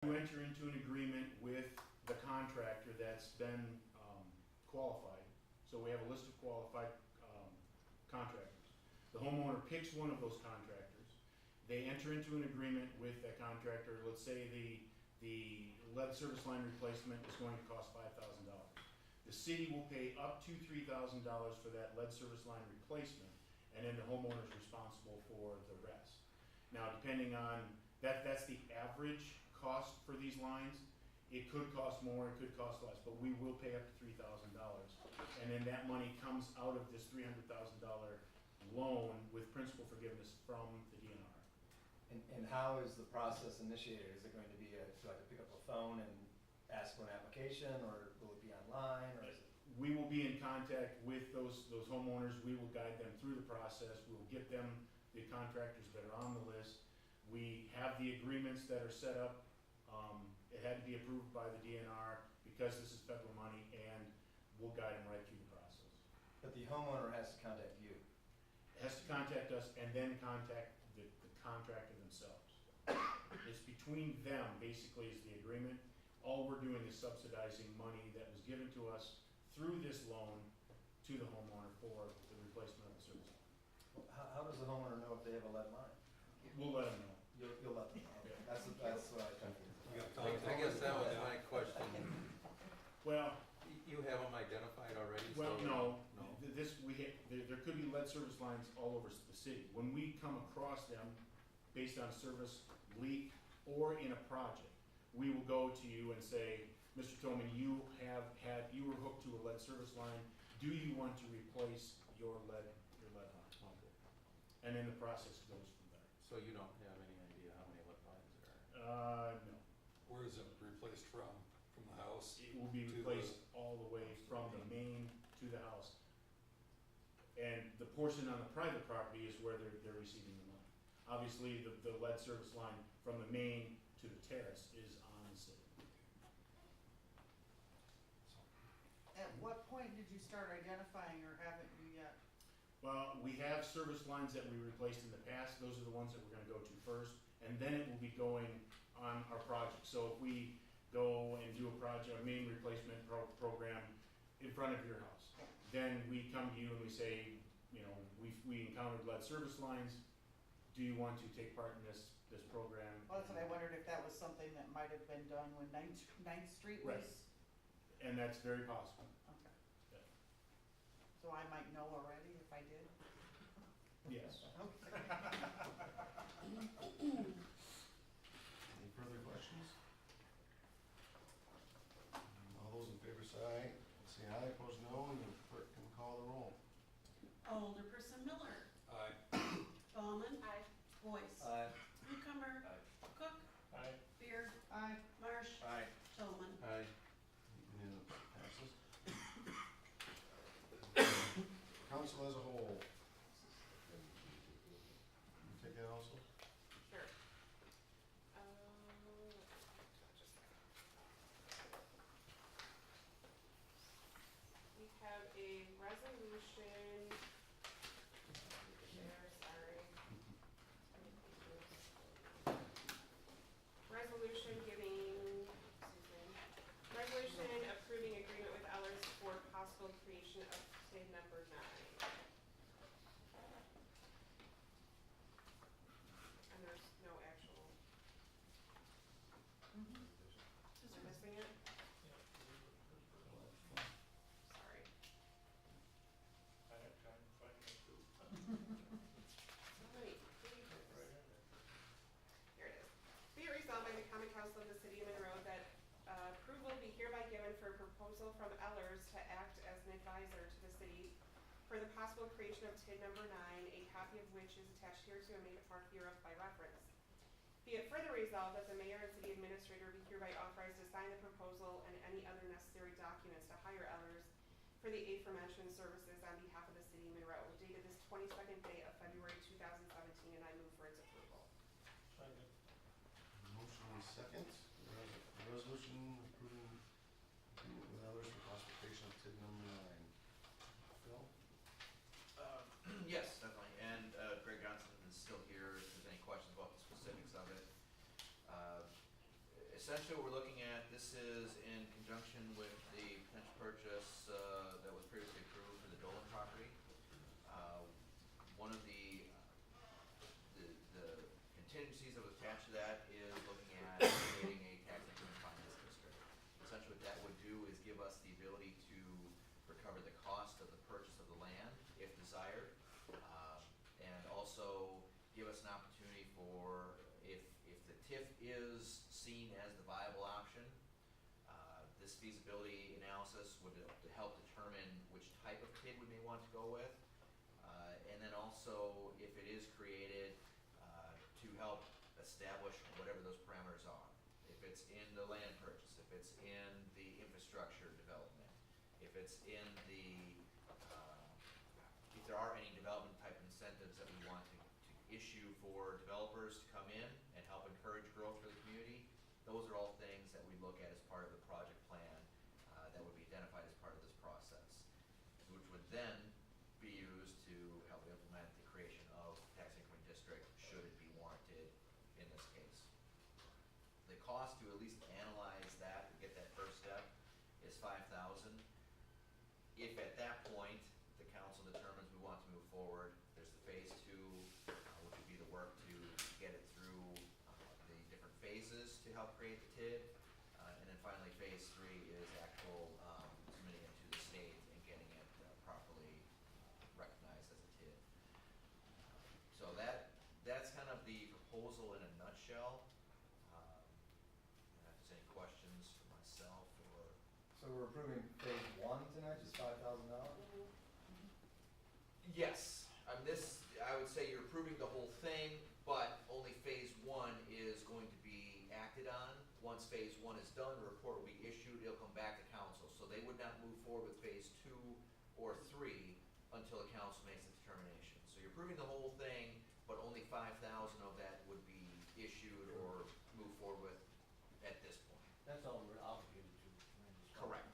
You enter into an agreement with the contractor that's been qualified. So we have a list of qualified contractors. The homeowner picks one of those contractors. They enter into an agreement with that contractor. Let's say the lead service line replacement is going to cost $5,000. The city will pay up to $3,000 for that lead service line replacement, and then the homeowner is responsible for the rest. Now, depending on that's the average cost for these lines. It could cost more, it could cost less, but we will pay up to $3,000. And then that money comes out of this $300,000 loan with principal forgiveness from the DNR. And how is the process initiated? Is it going to be, do I have to pick up a phone and ask for an application, or will it be online, or is it? We will be in contact with those homeowners. We will guide them through the process. We will get them the contractors that are on the list. We have the agreements that are set up. It had to be approved by the DNR because this is federal money, and we'll guide them right through the process. But the homeowner has to contact you. It has to contact us and then contact the contractor themselves. It's between them, basically, is the agreement. All we're doing is subsidizing money that was given to us through this loan to the homeowner for the replacement of the service line. How does the homeowner know if they have a lead line? We'll let them know. You'll let them know. Yeah. That's what I think. I guess that was my question. Well, You have them identified already? well, so- no. No. There could be lead service lines all over the city. When we come across them based on service leak or in a project, we will go to you and say, Mr. Tillman, you were hooked to a lead service line. Do you want to replace your lead line? Okay. And then the process goes from there. So you don't have any idea how many lead lines there are? No. Where is it replaced from? From the house? It will be to replaced all the way from the main to the house. And the portion on the private property is where they're receiving the money. Obviously, the lead service line from the main to the terrace is on the city. At what point did you start identifying, or haven't you yet? Well, we have service lines that we replaced in the past. Those are the ones that we're gonna go to first. And then it will be going on our project. So if we go and do a project, a main replacement program in front of your house, then we come to you and we say, you know, we encountered lead service lines. Do you want to take part in this program? Well, that's what I wondered, if that was something that might have been done when Ninth Street was. And that's very possible. Okay. Yeah. So I might know already if I did? Yes. Okay. Any further questions? All those in favor say aye, opposed no, and the clerk can call the roll. Alderperson Miller. Aye. Bowman. Aye. Boyce. Aye. Newcomer. Aye. Cook. Aye. Beard. Aye. Marsh. Aye. Tillman. Aye. Unanimous, passes. Council as a whole. You take that also? Sure. We have a resolution, resolution resolution approving agreement with Ellers for possible creation of TID number 9. And there's no actual, am I missing it? Sorry. I have time to find it too. Wait, here it is. Be it resolved by the Common Council of the City of Monroe that approval be hereby given for a proposal from Ellers to act as an advisor to the city for the possible creation of TID number 9, a copy of which is attached here to and made a part hereof by reference. Be it further resolved that the mayor and city administrator be hereby authorized to sign the proposal and any other necessary documents to hire Ellers for the aforementioned services on behalf of the city of Monroe, dated this 22nd day of February 2017, and I move for its approval. Motion and second. Resolution approving agreement with others for possible creation of TID number 9. Phil? Yes, definitely, and Greg Johnson is still here if there's any questions about the specifics of it. essentially what we're looking at, this is in conjunction with the potential purchase, that was previously approved for the Dolan property. One of the contingencies that was attached to that is looking at creating a tax increment finance district. Essentially what that would do is give us the ability to recover the cost of the purchase of the land, if desired, and also give us an opportunity for, if the TIF is seen as the viable option, this feasibility analysis would help determine which type of TID we may want to go with, and then also, if it is created, to help establish whatever those parameters are. If it's in the land purchase, if it's in the infrastructure development, if it's in the, if there are any development type incentives that we want to issue for developers to come in and help encourage growth for the community, those are all things that we look at as part of the project plan, that would be identified as part of this process, which would then be used to help implement the creation of tax increment district, should it be warranted in this case. The cost to at least analyze that and get that first step is $5,000. If at that point, the council determines we want to move forward, there's the phase 2, which would be the work to get it through the different phases to help create the TID. And then finally, phase 3 is actual submitting it to the state and getting it properly recognized as a TID. So that's kind of the proposal in a nutshell. If there's any questions for myself or. So we're approving phase 1 tonight, just $5,000? Yes, I would say you're approving the whole thing, but only phase 1 is going to be acted on. Once phase 1 is done, the report will be issued, it'll come back to council. So they would not move forward with phase 2 or 3 until the council makes the determination. So you're approving the whole thing, but only 5,000 of that would be issued or moved forward with at this point. That's all we're obligated to. Correct.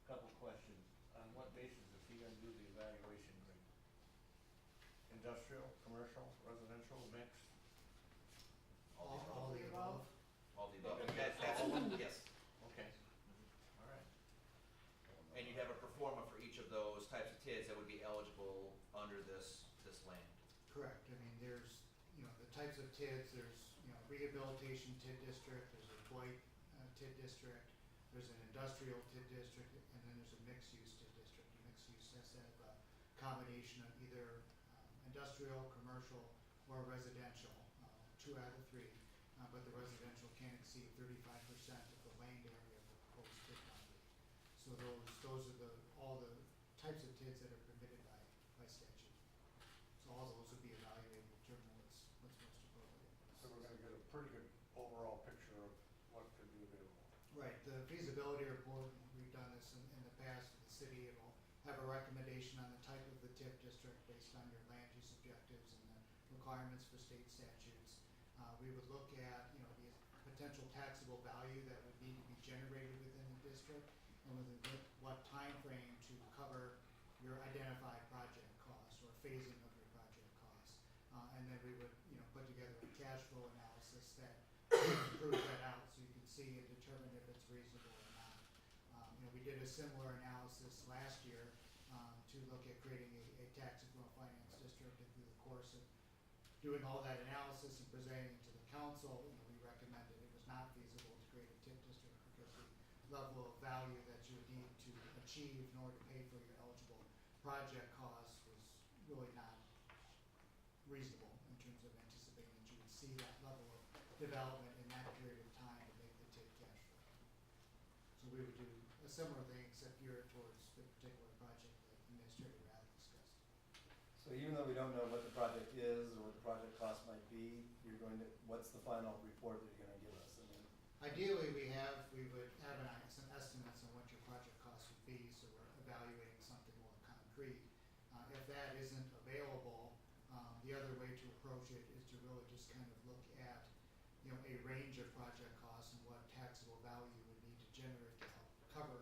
Couple questions. On what basis is he gonna do the evaluation rate? Industrial, commercial, residential, mixed? All All the above. All the above. That's, yes. Okay. All right. And you'd have a performer for each of those types of TIDs that would be eligible under this land. Correct. I mean, there's, the types of TIDs, there's, rehabilitation TID district, there's a blight TID district, there's an industrial TID district, and then there's a mixed-use TID district. A mixed-use has to have a combination of either industrial, commercial, or residential, 2 out of 3. But the residential can't exceed 35% of the land area of the proposed TID boundary. So those are all the types of TIDs that are permitted by statute. So all those would be evaluated to determine what's most appropriate. So we're gonna get a pretty good overall picture of what could be available. Right, the feasibility report, we've done this in the past, the city will have a recommendation on the type of the TIF district based on your land use objectives and the requirements for state statutes. We would look at, the potential taxable value that would need to be generated within the district and within what time frame to cover your identified project costs or phasing of your project costs. And then we would, put together a cash flow analysis that proves that out so you can see and determine if it's reasonable or not. We did a similar analysis last year to look at creating a taxable finance district, and through the course of doing all that analysis and presenting to the council, we recommended it was not feasible to create a TIF district because the level of value that you would need to achieve in order to pay for your eligible project costs was really not reasonable in terms of anticipating that you would see that level of development in that period of time to make the TIF cash flow. So we would do a similar thing except gear it towards the particular project that Administrator Rath discussed. So even though we don't know what the project is or what the project cost might be, what's the final report that you're gonna give us? I mean, ideally, we would have some estimates on what your project costs would be, so we're evaluating something more concrete. If that isn't available, the other way to approach it is to really just kind of look at, a range of project costs and what taxable value would need to generate to help cover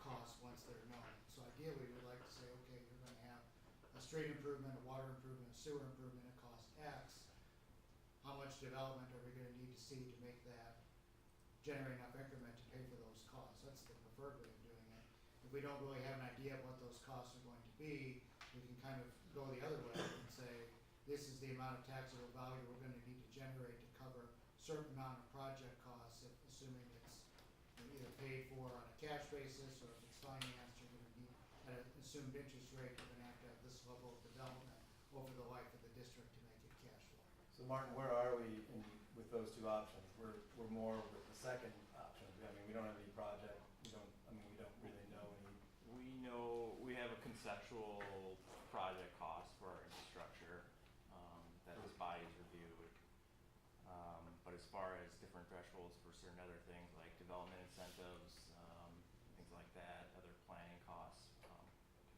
costs once they're known. So ideally, we'd like to say, okay, you're gonna have a street improvement, a water improvement, a sewer improvement, it costs X. How much much development are we gonna need to see to make that generate enough increment to pay for those costs? That's the preferred way of doing it. If we don't really have an idea of what those costs are going to be, we can kind of go the other way and say, this is the amount of taxable value we're gonna need to generate to cover a certain amount of project costs, if, assuming it's either paid for on a cash basis, or if it's financed, you're gonna need, at an assumed interest rate, you're gonna have to have this level of development over the life of the district to make it cash flow. So Martin, where are we in, with those two options? We're more with the second option. I mean, we don't have any project, we don't really know any. We have a conceptual project cost for our infrastructure, that this body's reviewed. But as far as different thresholds for certain other things like development incentives, things like that, other planning costs.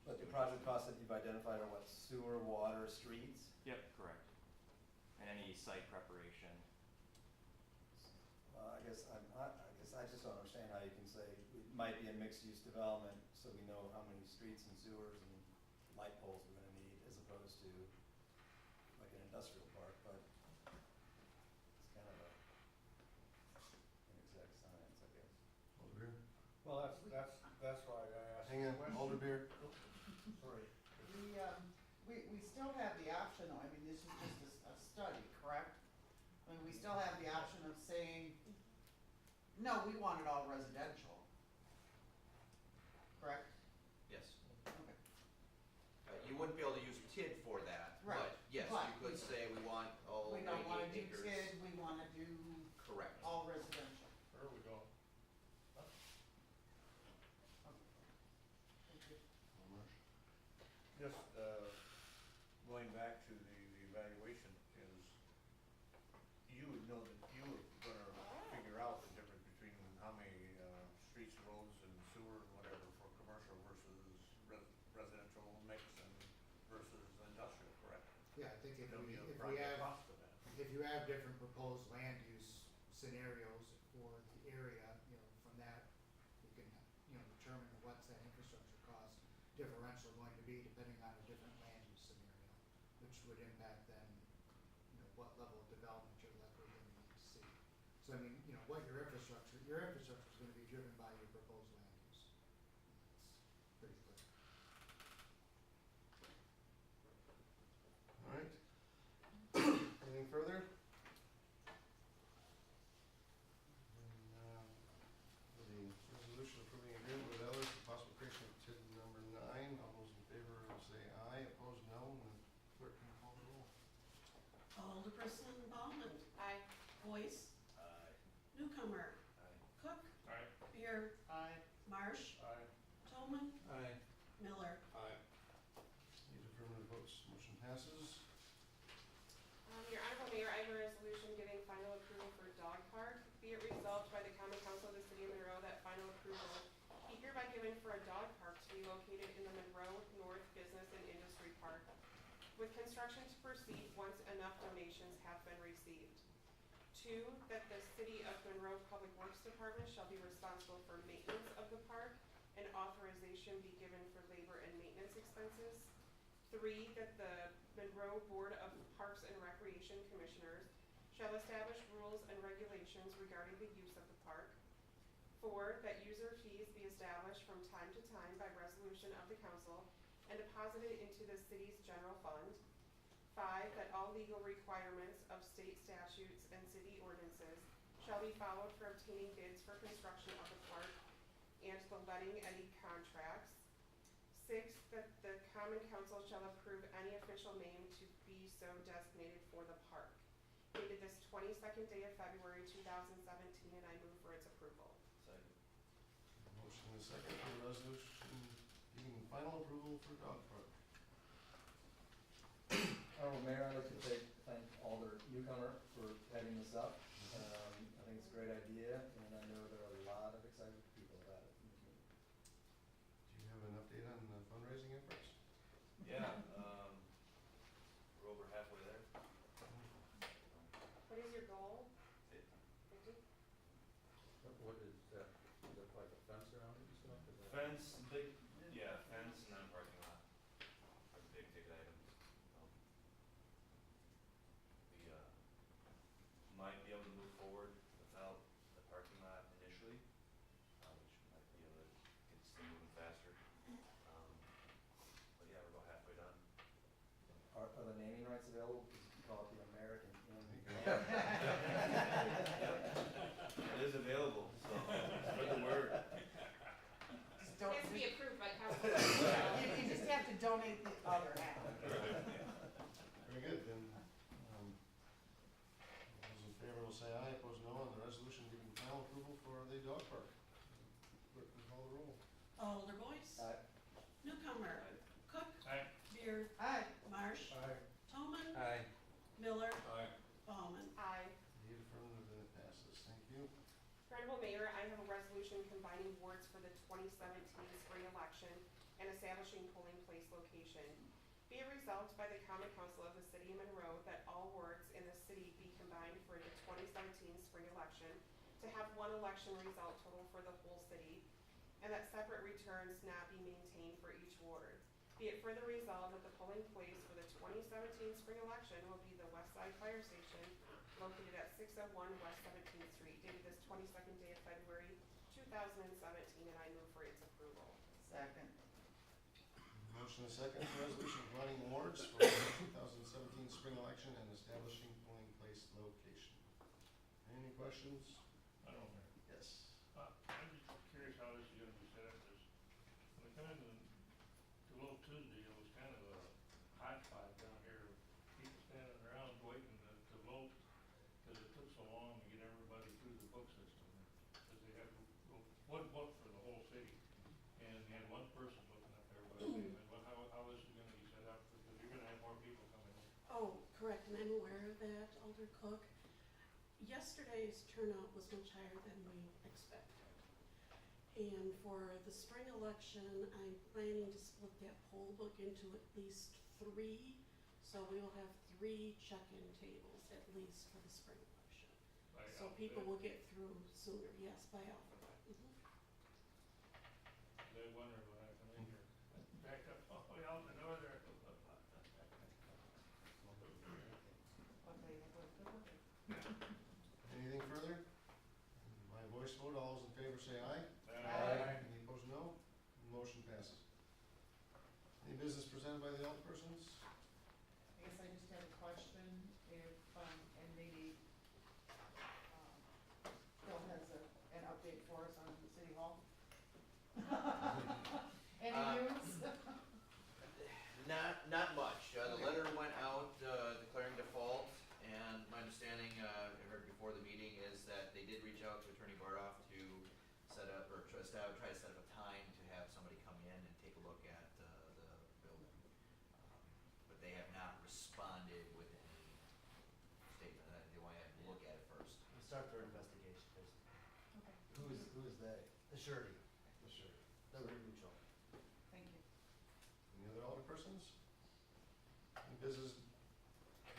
But the project costs that you've identified are what, sewer, water, streets? Yep, correct. And any site preparation. I guess I just don't understand how you can say it might be a mixed-use development, so we know how many streets and sewers and light poles we're gonna need, as opposed to like an industrial park, but it's kind of an exact science, I guess. Alder Beer? Well, that's why I asked. Hang on, the question. Alder Beer? Sorry. We still have the option though, I mean, this is just a study, correct? I mean, we still have the option of saying, no, we want it all residential. Correct? Yes. Okay. You wouldn't be able to use TID for that, Right, but yes, but you could say we want all We don't wanna 88 do acres. TID, we wanna do Correct. all residential. There we go. Thank you. Marsh? Just, going back to the evaluation is, you would know that you were gonna figure out the difference between how many, streets, roads and sewer and whatever for commercial versus residential mix and versus industrial, correct? Yeah, I think if There'll be a we project have, cost of that. if you have different proposed land use scenarios for the area, from that, you can, determine what's that infrastructure cost differential going to be depending on a different land use scenario, which would impact then, what level of development you're likely going to need to see. So I mean, what your infrastructure is going to be driven by your proposed land use. That's pretty clear. All right. Anything further? The resolution approving agreement with Ellers for possible creation of TID number 9. All those in favor say aye, opposed no, and the clerk can call the roll. Alderperson Ballman. Aye. Boyce. Aye. Newcomer. Aye. Cook. Aye. Beer. Aye. Marsh. Aye. Tolman. Aye. Miller. Aye. Eight affirmative votes, motion passes. Your Honorable Mayor, I have a resolution giving final approval for dog park. Be it resolved by the Common Council of the City of Monroe that final approval be hereby given for a dog park to be located in the Monroe North Business and Industry Park, with construction to proceed once enough donations have been received. 2, that the City of Monroe Public Works Department shall be responsible for maintenance of the park, and authorization be given for labor and maintenance expenses. 3, that the Monroe Board of Parks and Recreation Commissioners shall establish rules and regulations regarding the use of the park. 4, that user fees be established from time to time by resolution of the council and deposited into the city's general fund. 5, that all legal requirements of state statutes and city ordinances shall be followed for obtaining bids for construction of the park and the letting any contracts. 6, that the Common Council shall approve any official name to be so designated for the park. Dated this 22nd day of February 2017, and I move for its approval. Second. Motion and a second for the resolution giving final approval for dog park. Honorable Mayor, I'd like to thank Alder Newcomer for heading this up. I think it's a great idea, and I know there are a lot of excited people about it in the community. Do you have an update on the fundraising efforts? Yeah, we're over halfway there. What is your goal? 50. 50? What is that like a fence around it and stuff? Fence, fence and then parking lot. Are big ticket items. The are the naming rights available, because you can call it the American Inn. It is available, so spread the word. Just It don't, has to be approved by council. you just have to donate the other half. Very good, then, all those in favor will say aye, opposed no, on the resolution giving final approval for the dog park. Clerk can call the roll. Alderboys. Newcomer. Cook. Aye. Beer. Aye. Marsh. Aye. Tolman. Aye. Miller. Aye. Ballman. Aye. The affirmative, and it passes, thank you. Honorable Mayor, I have a resolution combining wards for the 2017 spring election and establishing polling place location. Be it resolved by the Common Council of the City of Monroe that all wards in the city be combined for the 2017 spring election to have one election result total for the whole city, and that separate returns not be maintained for each ward. Be it further resolved that the polling place for the 2017 spring election will be the West Side Fire Station located at 601 West 17th Street, dated this 22nd day of February 2017, and I move for its approval. Second. Motion and second for resolution combining wards for the 2017 spring election and establishing polling place location. Any questions? I don't know. Yes. I'm just curious how this is gonna be set up, because when I come in to Little Tuesday, it was kind of a hodgepodge down here. People standing around waiting to vote, because it took so long to get everybody through the book system. Because they have one book for the whole city, and you had one person looking up everybody. And how this is gonna be set up, because you're gonna have more people coming in. Oh, correct, and I'm aware of that, Alder Cook. Yesterday's turnout was much higher than we expected. And for the spring election, I'm planning to split that poll book into at least 3. So we will have 3 check-in tables at least for the spring election. By So alphabet. people will get through sooner, yes, by alphabet. They wonder what happened in here. Backed up all the way out the door there. Anything further? By voice vote, all those in favor say aye. Aye. Any opposed, no. Motion passes. Any business presented by the alderpersons? I guess I just had a question if, and maybe, Phil has an update for us on City Hall? Any news? Not much. The letter went out declaring default, and my understanding, I heard before the meeting, is that they did reach out to Attorney Bardoff to set up, or try to set up a time to have somebody come in and take a look at the building. But they have not responded with any statement. They want to have a look at it first. We'll start their investigation, basically. Okay, Who is they? The surety. The surety. The mutual. thank you. Any other alderpersons? Any business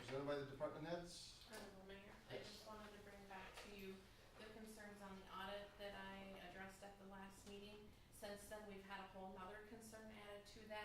presented by the department heads? Honorable Mayor, I just wanted to bring back to you the concerns on the audit that I addressed at the last meeting. Since then, we've had a whole nother concern added to that.